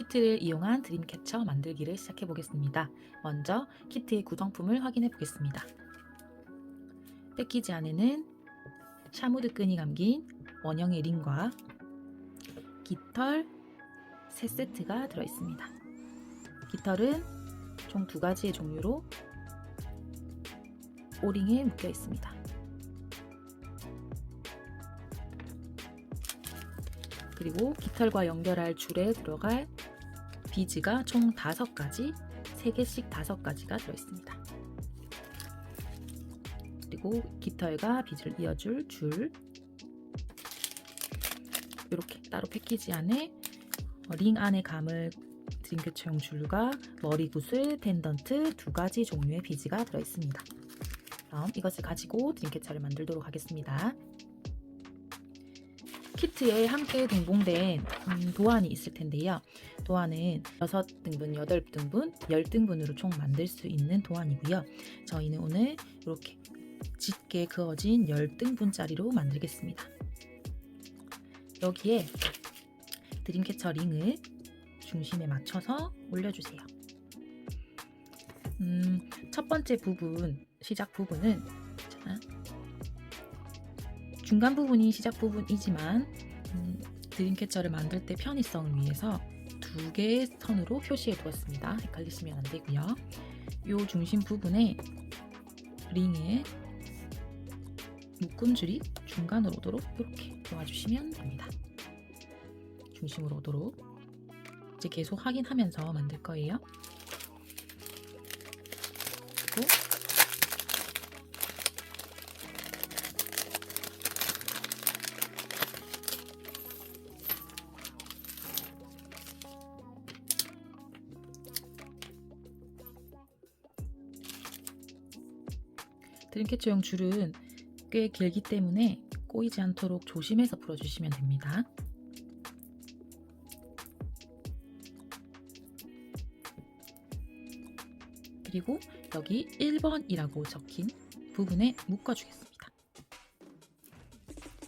키트를 이용한 드림캐쳐 만들기를 시작해 보겠습니다. 먼저 키트의 구성품을 확인해 보겠습니다. 패키지 안에는 샤무드 끈이 감긴 원형의 링과 깃털 3세트가 들어있습니다. 깃털은 총 2가지의 종류로 오링에 묶여 있습니다. 그리고 깃털과 연결할 줄에 들어갈 비즈가 총 5가지, 3개씩 5가지가 들어있습니다. 그리고 깃털과 비즈를 이어줄 줄, 이렇게 따로 패키지 안에 링 안에 감을 드림캐쳐용 줄과 머리구슬, 펜던트 2가지 종류의 비즈가 들어있습니다. 그럼 이것을 가지고 드림캐쳐를 만들도록 하겠습니다. 키트에 함께 동봉된 도안이 있을 텐데요. 도안은 6등분, 8등분, 10등분으로 총 만들 수 있는 도안이고요. 저희는 오늘 이렇게 짙게 그어진 10등분짜리로 만들겠습니다. 여기에 드림캐쳐 링을 중심에 맞춰서 올려주세요. 첫 번째 부분, 시작 부분은 중간 부분이 시작 부분이지만 드림캐쳐를 만들 때 편의성을 위해서 2개의 선으로 표시해 두었습니다. 헷갈리시면 안 되고요. 이 중심 부분에 링의 묶음줄이 중간으로 오도록 이렇게 놓아주시면 됩니다. 중심으로 오도록 이제 계속 확인하면서 만들 거예요. 그리고 드림캐쳐용 줄은 꽤 길기 때문에 꼬이지 않도록 조심해서 풀어주시면 됩니다. 그리고 여기 1번이라고 적힌 부분에 묶어주겠습니다.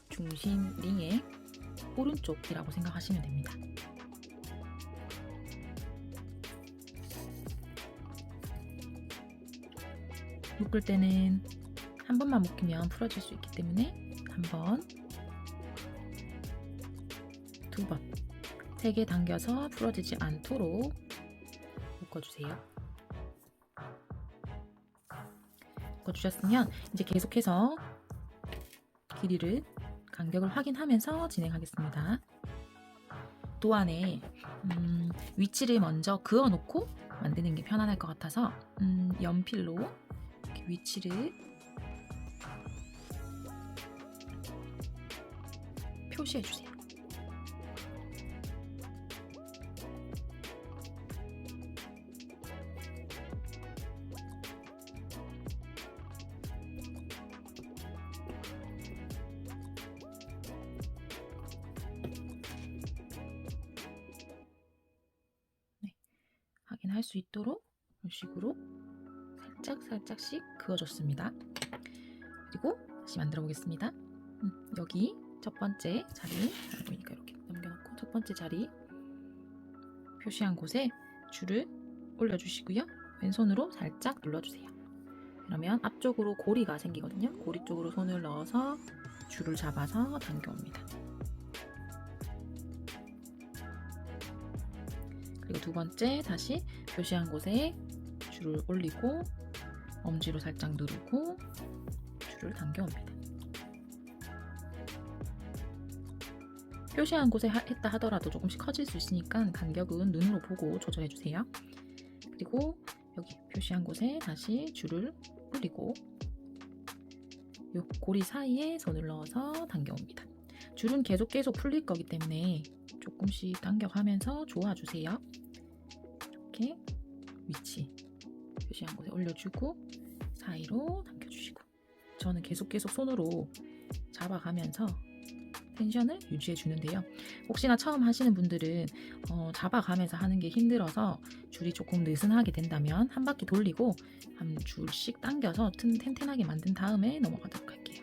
중심 링의 오른쪽이라고 생각하시면 됩니다. 묶을 때는 한 번만 묶으면 풀어질 수 있기 때문에 한 번, 2번, 3개 당겨서 풀어지지 않도록 묶어주세요. 묶어주셨으면 이제 계속해서 길이를, 간격을 확인하면서 진행하겠습니다. 도안에 위치를 먼저 그어놓고 만드는 게 편안할 것 같아서 연필로 이렇게 위치를 표시해주세요. 네, 확인할 수 있도록 이런 식으로 살짝씩 그어줬습니다. 그리고 다시 만들어 보겠습니다. 여기 첫 번째 자리, 잘 보이니까 이렇게 넘겨놓고 첫 번째 자리 표시한 곳에 줄을 올려주시고요. 왼손으로 살짝 눌러주세요. 그러면 앞쪽으로 고리가 생기거든요. 고리 쪽으로 손을 넣어서 줄을 잡아서 당겨옵니다. 그리고 두 번째 다시 표시한 곳에 줄을 올리고 엄지로 살짝 누르고 줄을 당겨옵니다. 표시한 곳에 했다 하더라도 조금씩 커질 수 있으니까 간격은 눈으로 보고 조절해주세요. 그리고 여기 표시한 곳에 다시 줄을 올리고 이 고리 사이에 손을 넣어서 당겨옵니다. 줄은 계속 풀릴 거기 때문에 조금씩 당겨가면서 조아주세요. 이렇게 위치 표시한 곳에 올려주고 사이로 당겨주시고, 저는 계속 손으로 잡아가면서 텐션을 유지해 주는데요. 혹시나 처음 하시는 분들은 잡아가면서 하는 게 힘들어서 줄이 조금 느슨하게 된다면 한 바퀴 돌리고 한 줄씩 당겨서 튼튼하게 만든 다음에 넘어가도록 할게요.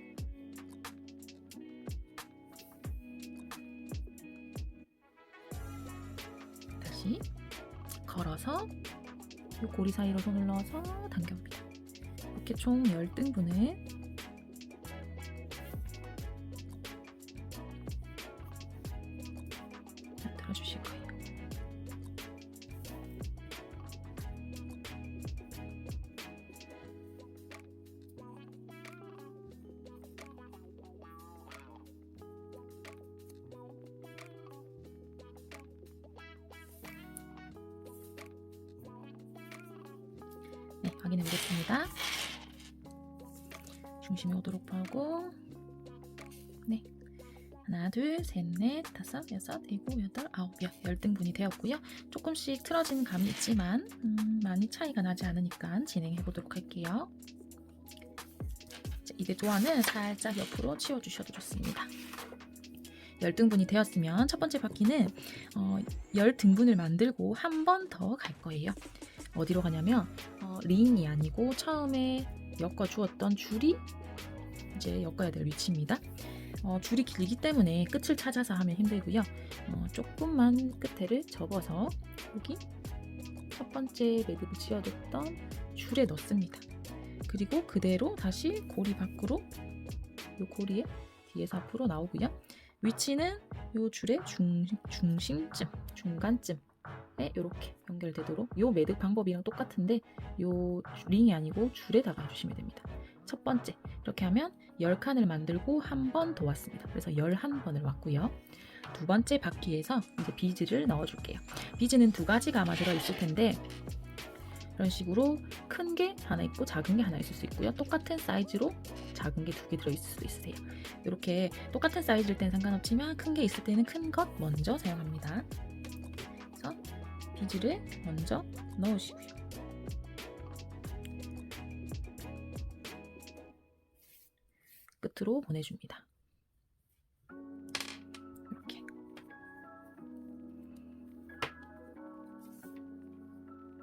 다시 걸어서 이 고리 사이로 손을 넣어서 당겨옵니다. 이렇게 총 10등분을 만들어주실 거예요. 네, 확인해 보겠습니다. 중심이 오도록 하고, 네, 하나, 둘, 셋, 넷, 다섯, 여섯, 일곱, 여덟, 아홉, 10등분이 되었고요. 조금씩 틀어지는 감이 있지만 많이 차이가 나지 않으니까 진행해 보도록 할게요. 이제 도안을 살짝 옆으로 치워주셔도 좋습니다. 10등분이 되었으면 첫 번째 바퀴는 10등분을 만들고 한 번 더 갈 거예요. 어디로 가냐면 링이 아니고 처음에 엮어 주었던 줄이 이제 엮어야 될 위치입니다. 줄이 길기 때문에 끝을 찾아서 하면 힘들고요. 조금만 끝에를 접어서 여기 첫 번째 매듭을 지어뒀던 줄에 넣습니다. 그리고 그대로 다시 고리 밖으로 이 고리에 뒤에서 앞으로 나오고요. 위치는 이 줄의 중심쯤, 중간쯤에 이렇게 연결되도록 이 매듭 방법이랑 똑같은데 이 링이 아니고 줄에다가 해주시면 됩니다. 첫 번째 이렇게 하면 10칸을 만들고 한 번 더 왔습니다. 그래서 11번을 왔고요. 두 번째 바퀴에서 이제 비즈를 넣어줄게요. 비즈는 두 가지가 아마 들어있을 텐데 이런 식으로 큰 게 하나 있고 작은 게 하나 있을 수 있고요. 똑같은 사이즈로 작은 게 2개 들어있을 수도 있으세요. 이렇게 똑같은 사이즈일 때는 상관없지만 큰 게 있을 때는 큰 것 먼저 사용합니다. 그래서 비즈를 먼저 넣으시고요. 끝으로 보내줍니다. 이렇게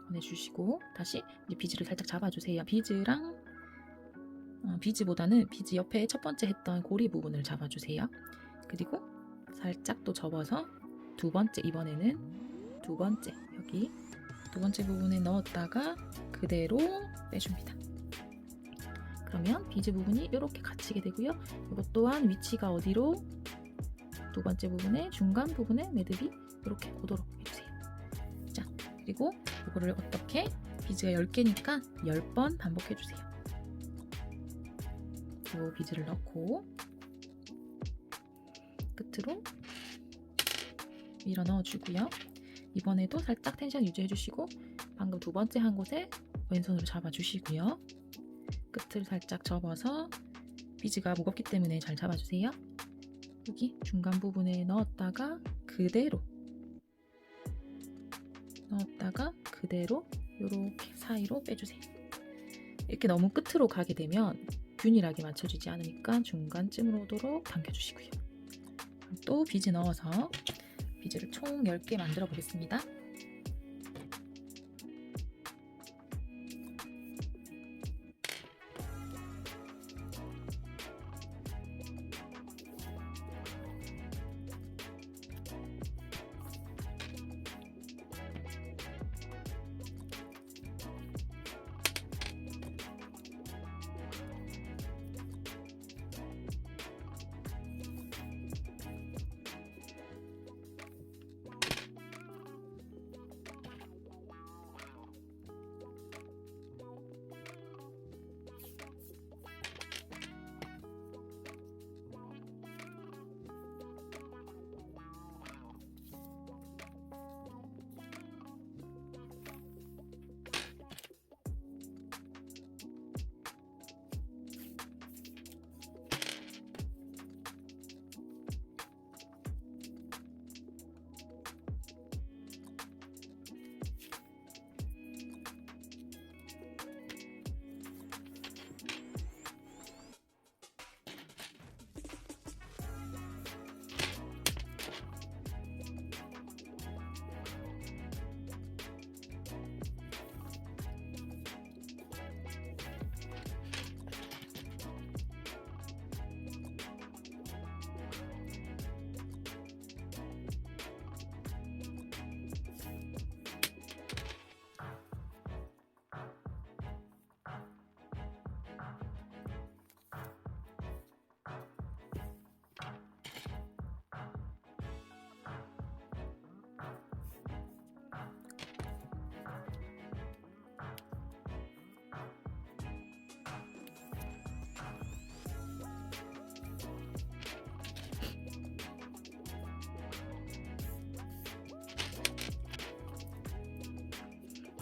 보내주시고 다시 이제 비즈를 살짝 잡아주세요. 비즈보다는 비즈 옆에 첫 번째 했던 고리 부분을 잡아주세요. 그리고 살짝 또 접어서 두 번째, 이번에는 두 번째 여기 두 번째 부분에 넣었다가 그대로 빼줍니다. 그러면 비즈 부분이 이렇게 갇히게 되고요. 이것 또한 위치가 어디로 두 번째 부분에 중간 부분에 매듭이 이렇게 오도록 해주세요. 자, 그리고 이거를 어떻게 비즈가 10개니까 10번 반복해주세요. 이 비즈를 넣고 끝으로 밀어 넣어주고요. 이번에도 살짝 텐션 유지해주시고 방금 두 번째 한 곳에 왼손으로 잡아주시고요. 끝을 살짝 접어서 비즈가 무겁기 때문에 잘 잡아주세요. 여기 중간 부분에 넣었다가 그대로 이렇게 사이로 빼주세요. 이렇게 너무 끝으로 가게 되면 균일하게 맞춰지지 않으니까 중간쯤으로 오도록 당겨주시고요. 또 비즈 넣어서 비즈를 총 10개 만들어 보겠습니다.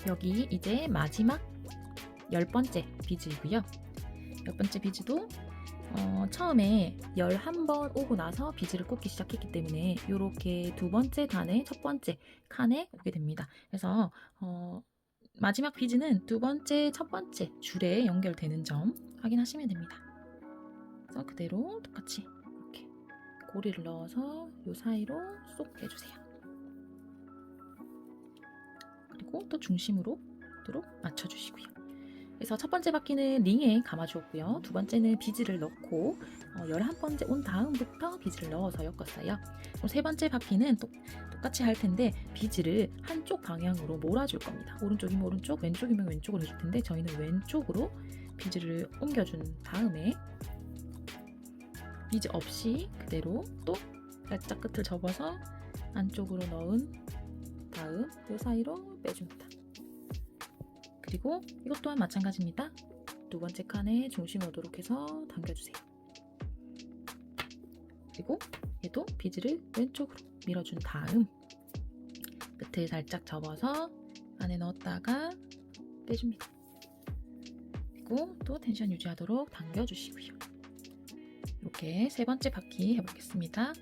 여기 이제 마지막 10번째 비즈이고요. 10번째 비즈도 처음에 11번 오고 나서 비즈를 꽂기 시작했기 때문에 이렇게 두 번째 단의 첫 번째 칸에 오게 됩니다. 그래서 마지막 비즈는 두 번째, 첫 번째 줄에 연결되는 점 확인하시면 됩니다. 그래서 그대로 똑같이 이렇게 고리를 넣어서 이 사이로 쏙 빼주세요. 그리고 또 중심으로 맞춰주시고요. 그래서 첫 번째 바퀴는 링에 감아주었고요. 두 번째는 비즈를 넣고 11번째 온 다음부터 비즈를 넣어서 엮었어요. 그럼 세 번째 바퀴는 똑같이 할 텐데 비즈를 한쪽 방향으로 몰아줄 겁니다. 오른쪽이면 오른쪽, 왼쪽이면 왼쪽으로 해줄 텐데 저희는 왼쪽으로 비즈를 옮겨준 다음에 비즈 없이 그대로 또 살짝 끝을 접어서 안쪽으로 넣은 다음 이 사이로 빼줍니다. 그리고 이것 또한 마찬가지입니다. 두 번째 칸에 중심 오도록 해서 당겨주세요. 그리고 얘도 비즈를 왼쪽으로 밀어준 다음 끝을 살짝 접어서 안에 넣었다가 빼줍니다. 그리고 또 텐션 유지하도록 당겨주시고요. 이렇게 세 번째 바퀴 해보겠습니다.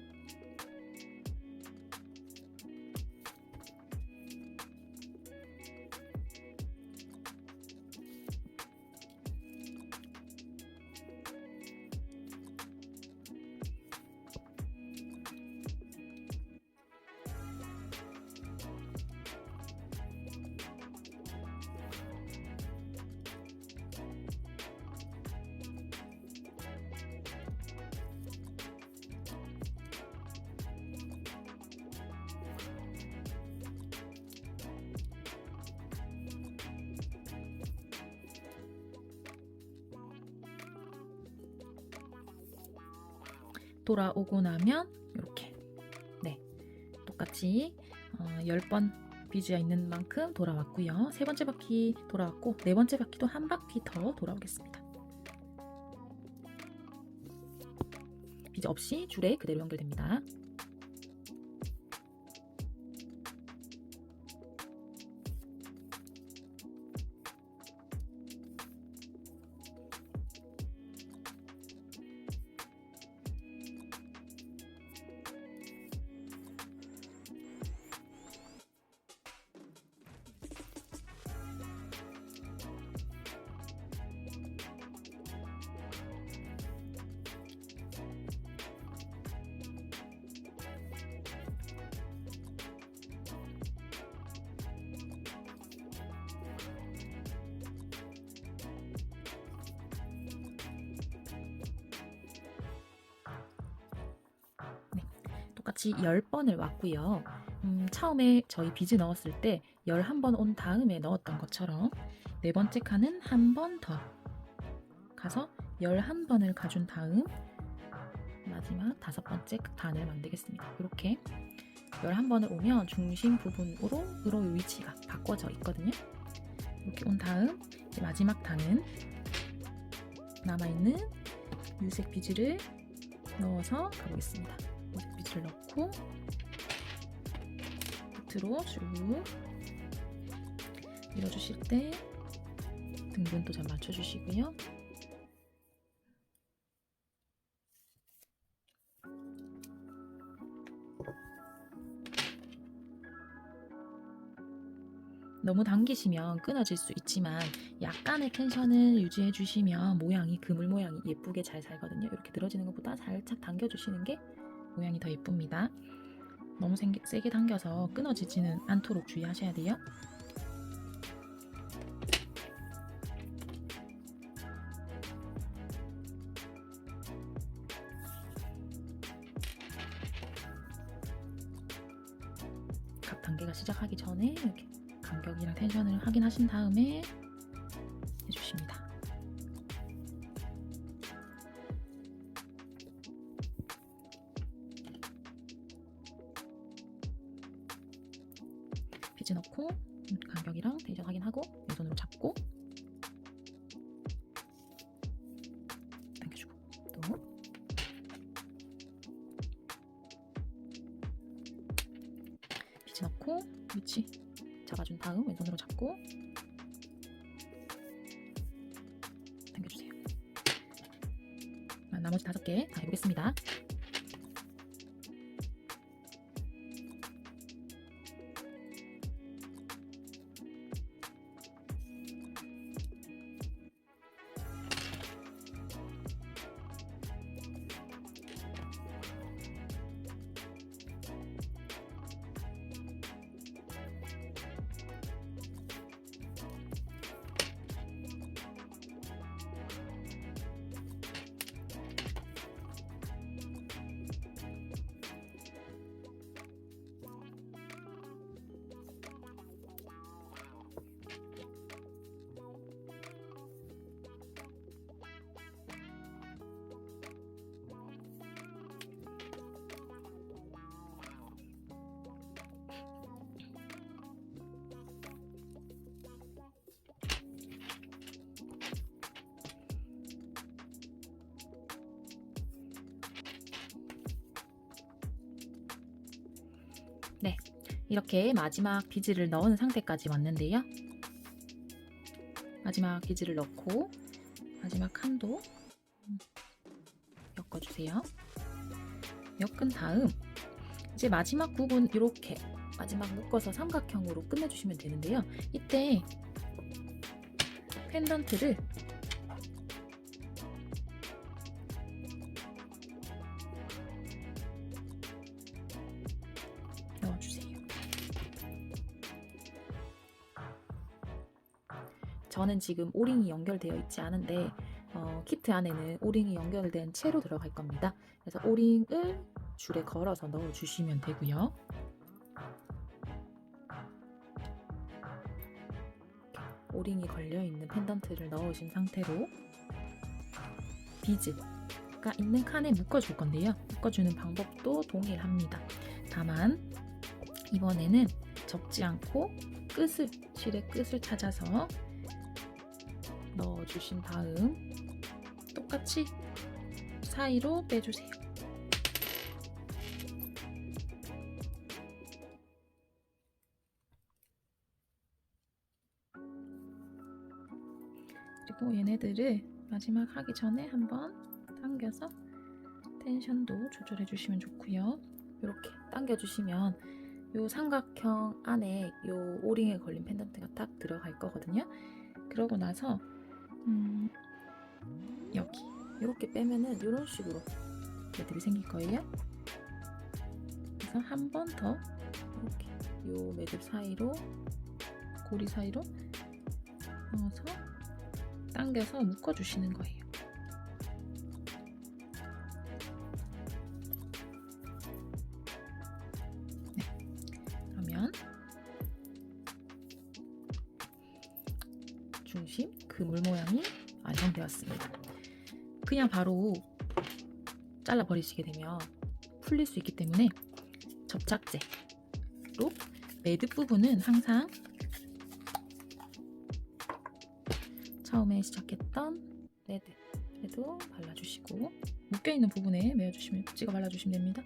돌아오고 나면 이렇게 똑같이 10번 비즈가 있는 만큼 돌아왔고요. 세 번째 바퀴 돌아왔고 네 번째 바퀴도 한 바퀴 더 돌아오겠습니다. 비즈 없이 줄에 그대로 연결됩니다. 똑같이 10번을 왔고요. 처음에 저희 비즈 넣었을 때 11번 온 다음에 넣었던 것처럼 네 번째 칸은 한 번 더 가서 11번을 가준 다음 마지막 5번째 단을 만들겠습니다. 이렇게 11번을 오면 중심 부분으로 위치가 바꿔져 있거든요. 이렇게 온 다음 마지막 단은 남아있는 유색 비즈를 넣어서 가보겠습니다. 유색 비즈를 넣고 끝으로 쭉 밀어주실 때 등분도 잘 맞춰주시고요. 너무 당기시면 끊어질 수 있지만 약간의 텐션을 유지해 주시면 모양이 그물 모양이 예쁘게 잘 살거든요. 이렇게 늘어지는 것보다 살짝 당겨주시는 게 모양이 더 예쁩니다. 너무 세게 당겨서 끊어지지는 않도록 주의하셔야 돼요. 각 단계가 시작하기 전에 이렇게 간격이랑 텐션을 확인하신 다음에 해주십니다. 비즈 넣고 간격이랑 텐션 확인하고 왼손으로 잡고 당겨주고 또 비즈 넣고 위치 잡아준 다음 왼손으로 잡고 당겨주세요. 나머지 5개 다 해보겠습니다. 네, 이렇게 마지막 비즈를 넣은 상태까지 왔는데요. 마지막 비즈를 넣고 마지막 칸도 엮어주세요. 엮은 다음 이제 마지막 부분 이렇게 마지막 묶어서 삼각형으로 끝내주시면 되는데요. 이때 펜던트를 넣어주세요. 저는 지금 오링이 연결되어 있지 않은데 키트 안에는 오링이 연결된 채로 들어갈 겁니다. 그래서 오링을 줄에 걸어서 넣어주시면 되고요. 오링이 걸려있는 펜던트를 넣으신 상태로 비즈가 있는 칸에 묶어줄 건데요. 묶어주는 방법도 동일합니다. 다만 이번에는 접지 않고 실의 끝을 찾아서 넣어주신 다음 똑같이 사이로 빼주세요. 그리고 얘네들을 마지막 하기 전에 한번 당겨서 텐션도 조절해 주시면 좋고요. 이렇게 당겨 주시면 이 삼각형 안에 이 오링에 걸린 펜던트가 딱 들어갈 거거든요. 그러고 나서 여기 이렇게 빼면은 이런 식으로 매듭이 생길 거예요. 그래서 한 번 더 이렇게 이 매듭 사이로 고리 사이로 넣어서 당겨서 묶어주시는 거예요. 네, 그러면 중심 그물 모양이 완성되었습니다. 그냥 바로 잘라 버리시게 되면 풀릴 수 있기 때문에 접착제로 매듭 부분은 항상 처음에 시작했던 레드에도 발라주시고 묶여있는 부분에 메어주시면 찍어 발라주시면 됩니다.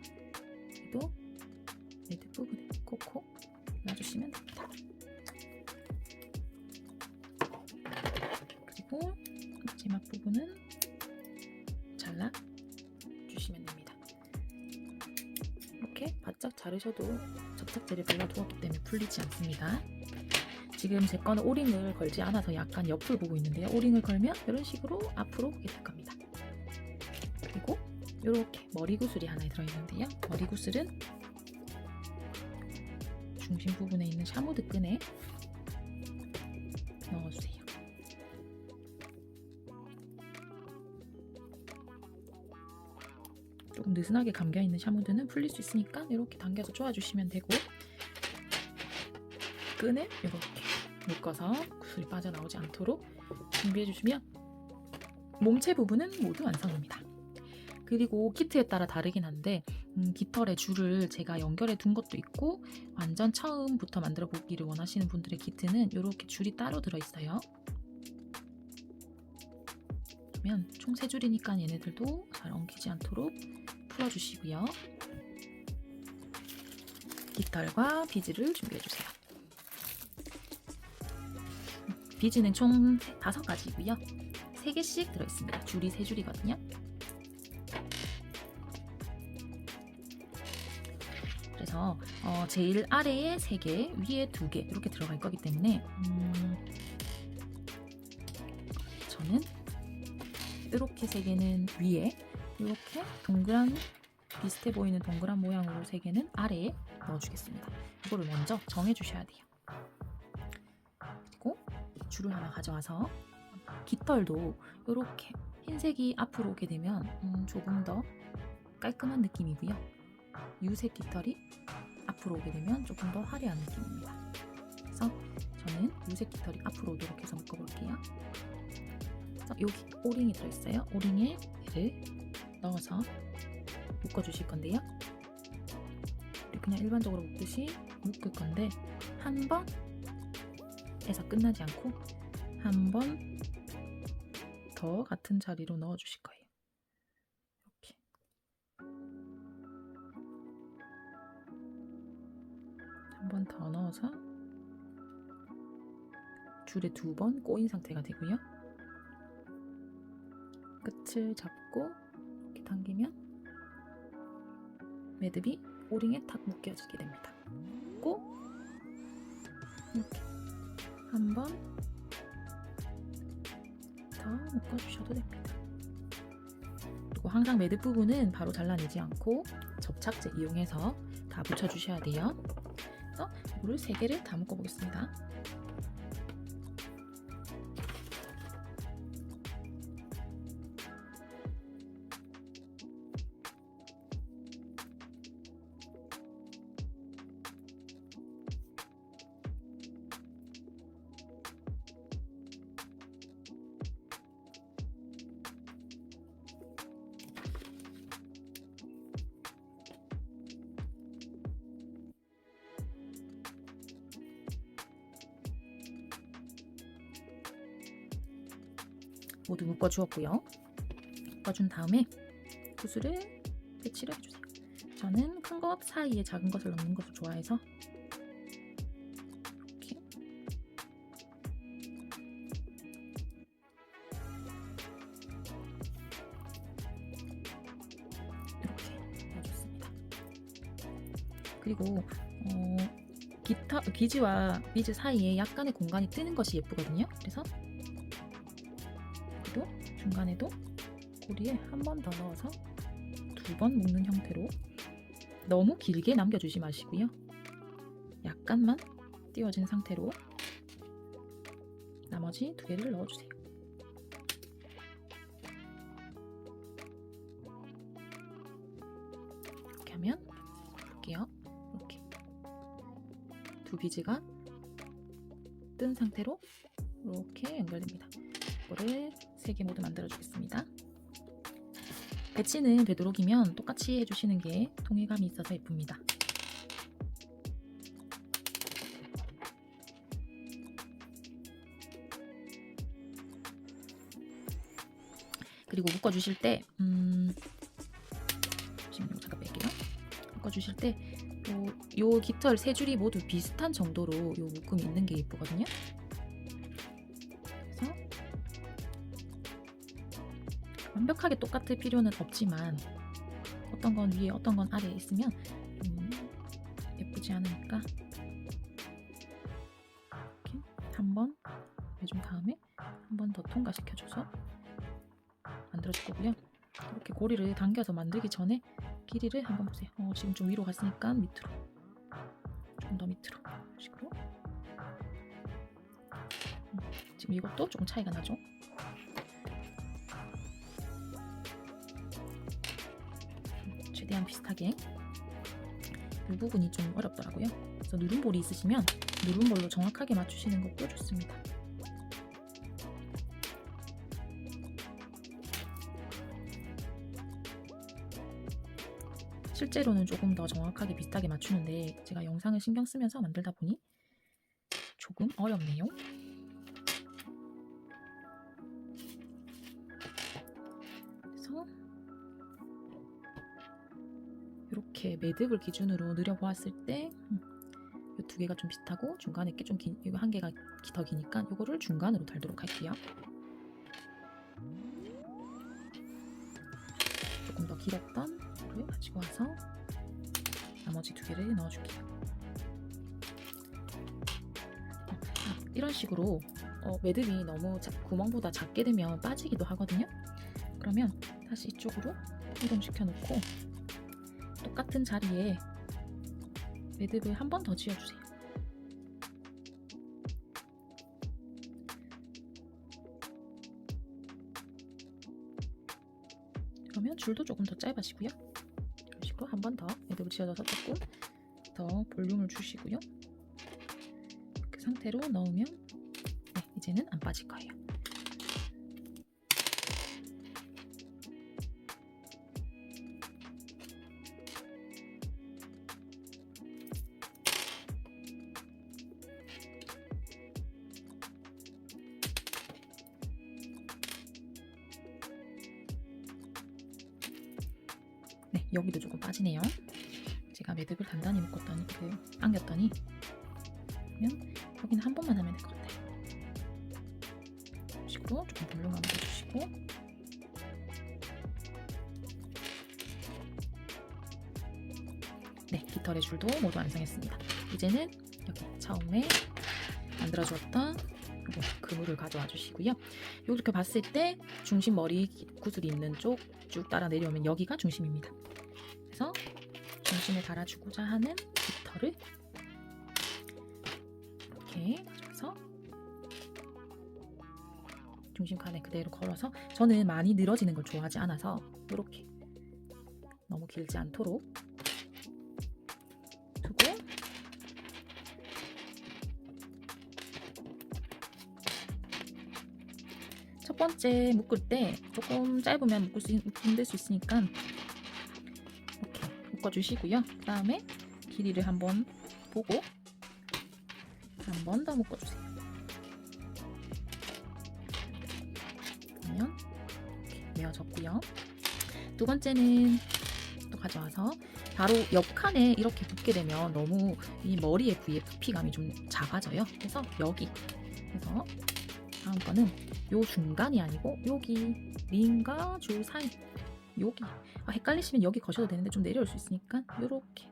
그리고 매듭 부분에 콕콕 놔주시면 됩니다. 그리고 마지막 부분은 잘라주시면 됩니다. 이렇게 바짝 자르셔도 접착제를 발라두었기 때문에 풀리지 않습니다. 지금 제 거는 오링을 걸지 않아서 약간 옆을 보고 있는데요. 오링을 걸면 이런 식으로 앞으로 보게 될 겁니다. 그리고 이렇게 머리구슬이 하나 들어있는데요. 머리구슬은 중심 부분에 있는 샤무드 끈에 넣어주세요. 조금 느슨하게 감겨있는 샤무드는 풀릴 수 있으니까 이렇게 당겨서 조아주시면 되고, 끈을 이렇게 묶어서 구슬이 빠져나오지 않도록 준비해주시면 몸체 부분은 모두 완성입니다. 그리고 키트에 따라 다르긴 한데 깃털에 줄을 제가 연결해 둔 것도 있고, 완전 처음부터 만들어 보기를 원하시는 분들의 키트는 이렇게 줄이 따로 들어있어요. 그러면 총 3줄이니까 얘네들도 잘 엉키지 않도록 풀어주시고요. 깃털과 비즈를 준비해주세요. 비즈는 총 5가지고요. 3개씩 들어있습니다. 줄이 3줄이거든요. 그래서 제일 아래에 3개, 위에 2개 이렇게 들어갈 거기 때문에 저는 이렇게 3개는 위에, 이렇게 동그란 비슷해 보이는 동그란 모양으로 3개는 아래에 넣어주겠습니다. 이거를 먼저 정해주셔야 돼요. 그리고 줄을 하나 가져와서 깃털도 이렇게 흰색이 앞으로 오게 되면 조금 더 깔끔한 느낌이고요. 유색 깃털이 앞으로 오게 되면 조금 더 화려한 느낌입니다. 그래서 저는 유색 깃털이 앞으로 오도록 해서 묶어볼게요. 여기 오링이 들어있어요. 오링에 얘를 넣어서 묶어주실 건데요. 그냥 일반적으로 묶듯이 묶을 건데 한 번에서 끝나지 않고 한 번 더 같은 자리로 넣어주실 거예요. 이렇게 한 번 더 넣어서 줄에 2번 꼬인 상태가 되고요. 끝을 잡고 이렇게 당기면 매듭이 오링에 탁 묶여지게 됩니다. 꼭 이렇게 한 번 더 묶어주셔도 됩니다. 그리고 항상 매듭 부분은 바로 잘라내지 않고 접착제 이용해서 다 붙여주셔야 돼요. 그래서 이거를 3개를 다 묶어보겠습니다. 모두 묶어주었고요. 묶어준 다음에 구슬을 배치를 해주세요. 저는 큰 것 사이에 작은 것을 넣는 것을 좋아해서 이렇게 넣어줬습니다. 그리고 비즈와 비즈 사이에 약간의 공간이 뜨는 것이 예쁘거든요. 그래서 중간에도 고리에 한 번 더 넣어서 2번 묶는 형태로 너무 길게 남겨주지 마시고요. 약간만 띄워진 상태로 나머지 2개를 넣어주세요. 이렇게 하면 볼게요. 이렇게 2 비즈가 뜬 상태로 이렇게 연결됩니다. 이거를 3개 모두 만들어 주겠습니다. 배치는 되도록이면 똑같이 해주시는 게 통일감이 있어서 예쁩니다. 그리고 묶어주실 때 지금 잠깐 뺄게요. 묶어주실 때 요 깃털 3줄이 모두 비슷한 정도로 요 묶음이 있는 게 예쁘거든요. 그래서 완벽하게 똑같을 필요는 없지만 어떤 건 위에 어떤 건 아래에 있으면 예쁘지 않으니까 이렇게 한 번 해준 다음에 한 번 더 통과시켜줘서 만들어줄 거고요. 이렇게 고리를 당겨서 만들기 전에 길이를 한번 보세요. 지금 좀 위로 갔으니까 밑으로, 좀 더 밑으로 식으로. 지금 이것도 조금 차이가 나죠. 최대한 비슷하게. 이 부분이 좀 어렵더라고요. 그래서 누름볼이 있으시면 누름볼로 정확하게 맞추시는 것도 좋습니다. 실제로는 조금 더 정확하게 비슷하게 맞추는데 제가 영상을 신경 쓰면서 만들다 보니 조금 어렵네요. 그래서 이렇게 매듭을 기준으로 느려보았을 때 이 두 개가 좀 비슷하고 중간에 게 좀 긴, 이거 한 개가 더 기니까 이거를 중간으로 달도록 할게요. 조금 더 길었던 거를 가지고 와서 나머지 두 개를 넣어줄게요. 이런 식으로 매듭이 너무 구멍보다 작게 되면 빠지기도 하거든요. 그러면 다시 이쪽으로 이동시켜 놓고 똑같은 자리에 매듭을 한 번 더 지어주세요. 그러면 줄도 조금 더 짧아지고요. 이런 식으로 한 번 더 매듭을 지어줘서 조금 더 볼륨을 주시고요. 그 상태로 넣으면 이제는 안 빠질 거예요. 네, 여기도 조금 빠지네요. 제가 매듭을 단단히 묶었더니 안겼더니 그러면 여기는 한 번만 하면 될 것 같아요. 이런 식으로 조금 볼륨감을 주시고 네, 깃털의 줄도 모두 완성했습니다. 이제는 여기 처음에 만들어주었던 그물을 가져와 주시고요. 이렇게 봤을 때 중심 머리 구슬이 있는 쪽 쭉 따라 내려오면 여기가 중심입니다. 그래서 중심을 달아주고자 하는 깃털을 이렇게 가져와서 중심칸에 그대로 걸어서, 저는 많이 늘어지는 걸 좋아하지 않아서 이렇게 너무 길지 않도록 두고 첫 번째 묶을 때 조금 짧으면 힘들 수 있으니까 이렇게 묶어주시고요. 그 다음에 길이를 한번 보고 한 번 더 묶어주세요. 그러면 이렇게 메어졌고요. 두 번째는 또 가져와서 바로 옆칸에 이렇게 붙게 되면 너무 이 머리의 부위의 부피감이 좀 작아져요. 그래서 여기, 그래서 다음 거는 요 중간이 아니고 여기 링과 줄 사이, 여기 헷갈리시면 여기 거셔도 되는데 좀 내려올 수 있으니까 이렇게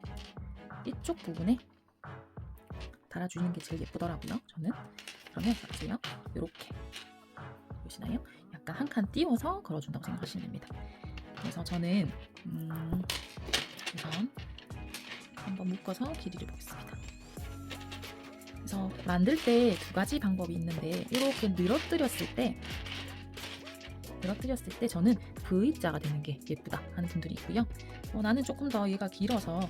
이쪽 부분에 달아주는 게 제일 예쁘더라고요, 저는. 그러면 보세요, 이렇게 보시나요? 약간 한 칸 띄워서 걸어준다고 생각하시면 됩니다. 그래서 저는 우선 한번 묶어서 길이를 보겠습니다. 그래서 만들 때 두 가지 방법이 있는데, 이렇게 늘어뜨렸을 때 저는 V자가 되는 게 예쁘다 하는 분들이 있고요. 나는 조금 더 얘가 길어서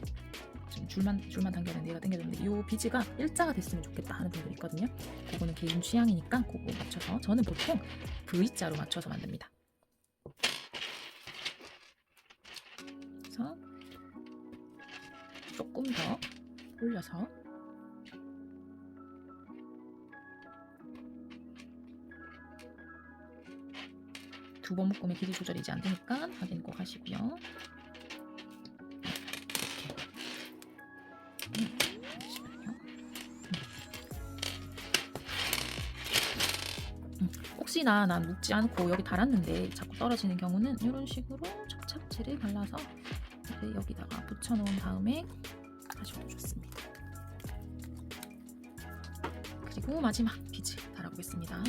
좀 줄만 당겼는데 얘가 당겨졌는데 이 비즈가 일자가 됐으면 좋겠다 하는 분들이 있거든요. 그거는 개인 취향이니까 그거 맞춰서, 저는 보통 V자로 맞춰서 만듭니다. 그래서 조금 더 올려서 두 번 묶으면 길이 조절이지 안 되니까 확인 꼭 하시고요. 혹시나 난 묶지 않고 여기 달았는데 자꾸 떨어지는 경우는 이런 식으로 접착제를 발라서 여기다가 붙여놓은 다음에 하셔도 좋습니다. 그리고 마지막 비즈 달아보겠습니다.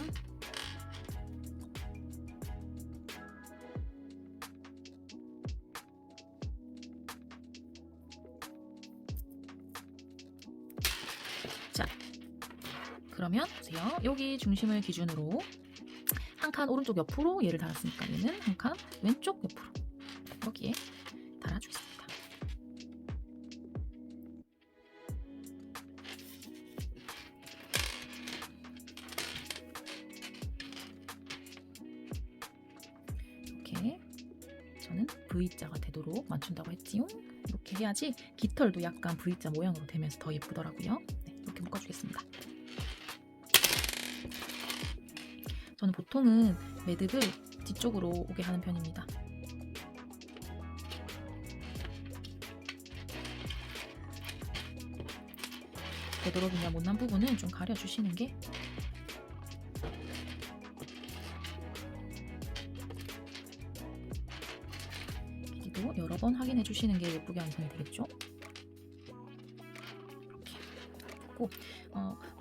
자, 그러면 보세요. 여기 중심을 기준으로 한 칸 오른쪽 옆으로 얘를 달았으니까 얘는 한 칸 왼쪽 옆으로 여기에 달아주겠습니다. 이렇게 저는 V자가 되도록 맞춘다고 했지요. 이렇게 해야지 깃털도 약간 V자 모양으로 되면서 더 예쁘더라고요. 네, 이렇게 묶어주겠습니다. 저는 보통은 매듭을 뒤쪽으로 오게 하는 편입니다. 되도록이면 못난 부분은 좀 가려주시는 게 길이도 여러 번 확인해 주시는 게 예쁘게 완성이 되겠죠. 이렇게 됐고,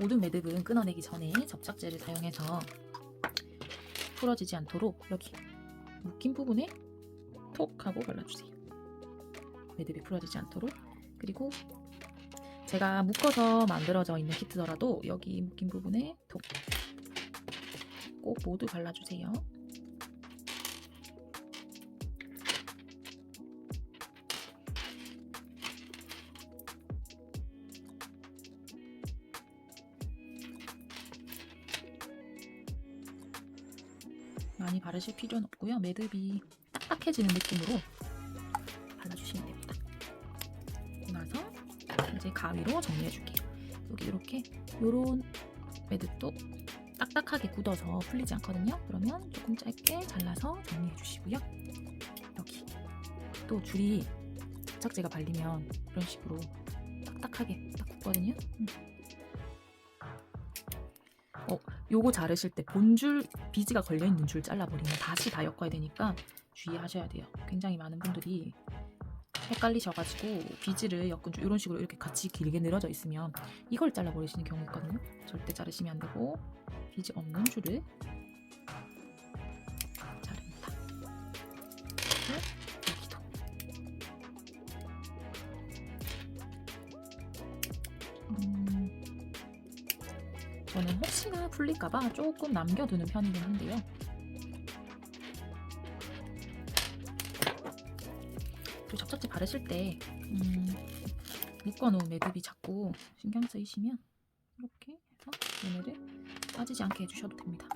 모든 매듭은 끊어내기 전에 접착제를 사용해서 풀어지지 않도록 여기 묶인 부분에 톡 하고 발라주세요. 매듭이 풀어지지 않도록. 그리고 제가 묶어서 만들어져 있는 키트더라도 여기 묶인 부분에 톡 꼭 모두 발라주세요. 많이 바르실 필요는 없고요. 매듭이 딱딱해지는 느낌으로 발라주시면 됩니다. 그리고 나서 이제 가위로 정리해 줄게요. 여기 이렇게 요런 매듭도 딱딱하게 굳어서 풀리지 않거든요. 그러면 조금 짧게 잘라서 정리해 주시고요. 여기 또 줄이 접착제가 발리면 이런 식으로 딱딱하게 딱 굳거든요. 요거 자르실 때 본줄 비즈가 걸려있는 줄 잘라버리면 다시 다 엮어야 되니까 주의하셔야 돼요. 굉장히 많은 분들이 헷갈리셔가지고 비즈를 엮은 줄 이런 식으로 이렇게 같이 길게 늘어져 있으면 이걸 잘라버리시는 경우 있거든요. 절대 자르시면 안 되고 비즈 없는 줄을 자릅니다. 여기도 저는 혹시나 풀릴까봐 조금 남겨두는 편이긴 한데요. 그리고 접착제 바르실 때 묶어놓은 매듭이 자꾸 신경 쓰이시면 이렇게 해서 얘네를 빠지지 않게 해주셔도 됩니다.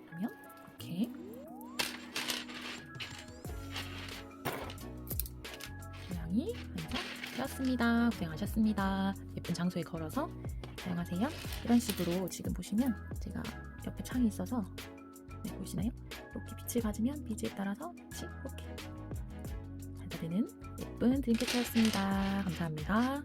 그러면 이렇게 모양이 완성되었습니다. 고생하셨습니다. 예쁜 장소에 걸어서 사용하세요. 이런 식으로 지금 보시면 제가 옆에 창이 있어서 보이시나요? 이렇게 빛을 받으면 비즈에 따라서 같이 이렇게 반사되는 예쁜 드림캐쳐였습니다. 감사합니다.